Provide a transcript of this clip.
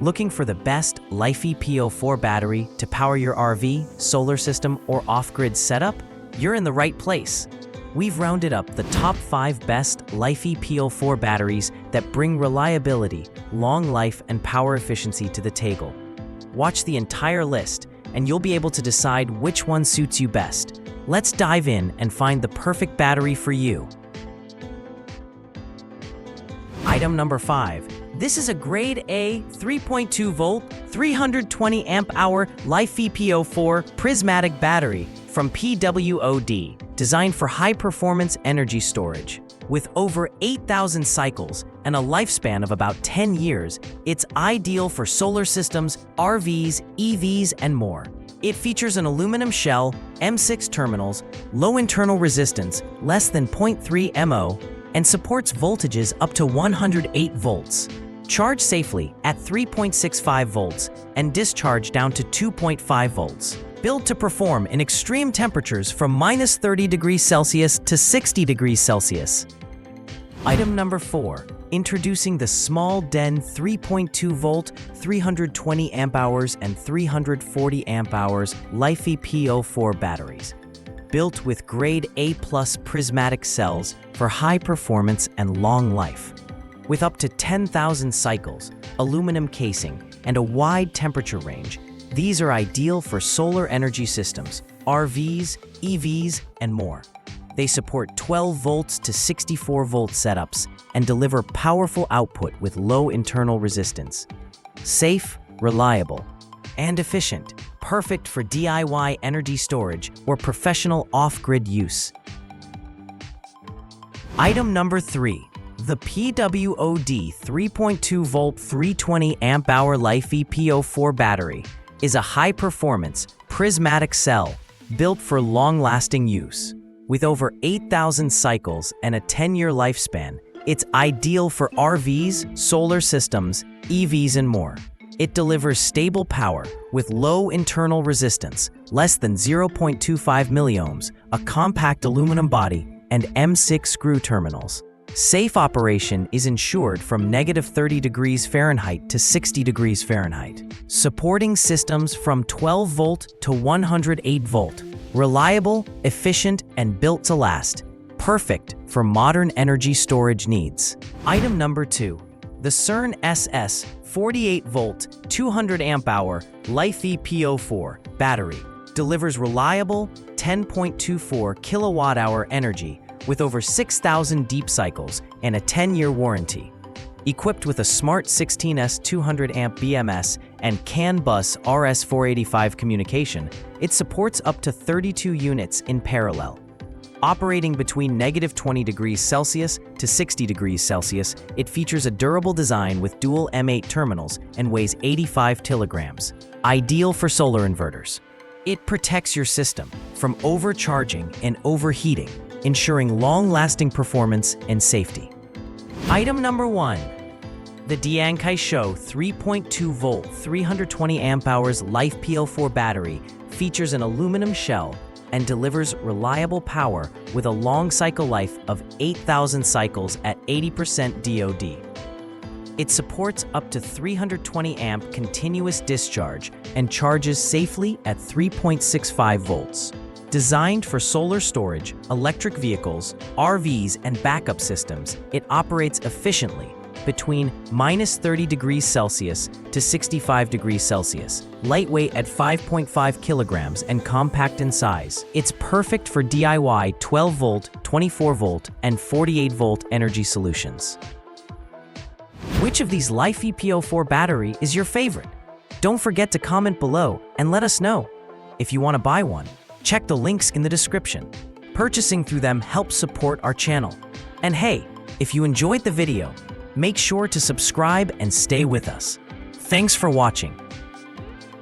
Looking for the best LiFePO4 battery to power your RV, solar system, or off-grid setup? You're in the right place. We've rounded up the top 5 best LiFePO4 batteries that bring reliability, long life, and power efficiency to the table. Watch the entire list, and you'll be able to decide which one suits you best. Let's dive in and find the perfect battery for you. Item number 5. This is a grade A 3.2 volt, 320 amp hour LiFePO4 prismatic battery from PWOD, designed for high-performance energy storage. With over 8,000 cycles and a lifespan of about 10 years, it's ideal for solar systems, RVs, EVs, and more. It features an aluminum shell, M6 terminals, low internal resistance, less than 0.3 mO, and supports voltages up to 108 volts. Charge safely at 3.65 volts and discharge down to 2.5 volts. Built to perform in extreme temperatures from -30 degrees Celsius to 60 degrees Celsius. Item number 4. Introducing the small Den 3.2 volt, 320 amp hours and 340 amp hours LiFePO4 batteries. Built with grade A+ prismatic cells for high performance and long life. With up to 10,000 cycles, aluminum casing, and a wide temperature range, these are ideal for solar energy systems, RVs, EVs, and more. They support 12 volts to 64 volt setups and deliver powerful output with low internal resistance. Safe, reliable, and efficient, perfect for DIY energy storage or professional off-grid use. Item number 3. The PWOD 3.2 volt 320 amp hour LiFePO4 battery is a high-performance, prismatic cell built for long-lasting use. With over 8,000 cycles and a 10-year lifespan, it's ideal for RVs, solar systems, EVs, and more. It delivers stable power with low internal resistance, less than 0.25 milliohms, a compact aluminum body, and M6 screw terminals. Safe operation is ensured from -30 degrees Fahrenheit to 60 degrees Fahrenheit. Supporting systems from 12 volt to 108 volt. Reliable, efficient, and built to last. Perfect for modern energy storage needs. Item number 2. The CERN SS 48 volt, 200 amp hour LiFePO4 battery delivers reliable 10.24 kilowatt-hour energy with over 6,000 deep cycles and a 10-year warranty. Equipped with a smart 16S 200 amp BMS and CAN bus RS485 communication, it supports up to 32 units in parallel. Operating between -20 degrees Celsius to 60 degrees Celsius, it features a durable design with dual M8 terminals and weighs 85 kilograms. Ideal for solar inverters. It protects your system from overcharging and overheating, ensuring long-lasting performance and safety. Item number 1. The Diankai Show 3.2 volt 320 amp hours LiFePO4 battery features an aluminum shell and delivers reliable power with a long cycle life of 8,000 cycles at 80% DOD. It supports up to 320 amp continuous discharge and charges safely at 3.65 volts. Designed for solar storage, electric vehicles, RVs, and backup systems, it operates efficiently between -30 degrees Celsius to 65 degrees Celsius, lightweight at 5.5 kilograms and compact in size. It's perfect for DIY 12 volt, 24 volt, and 48 volt energy solutions. Which of these LiFePO4 battery is your favorite? Don't forget to comment below and let us know. If you want to buy one, check the links in the description. Purchasing through them helps support our channel. And hey, if you enjoyed the video, make sure to subscribe and stay with us. Thanks for watching.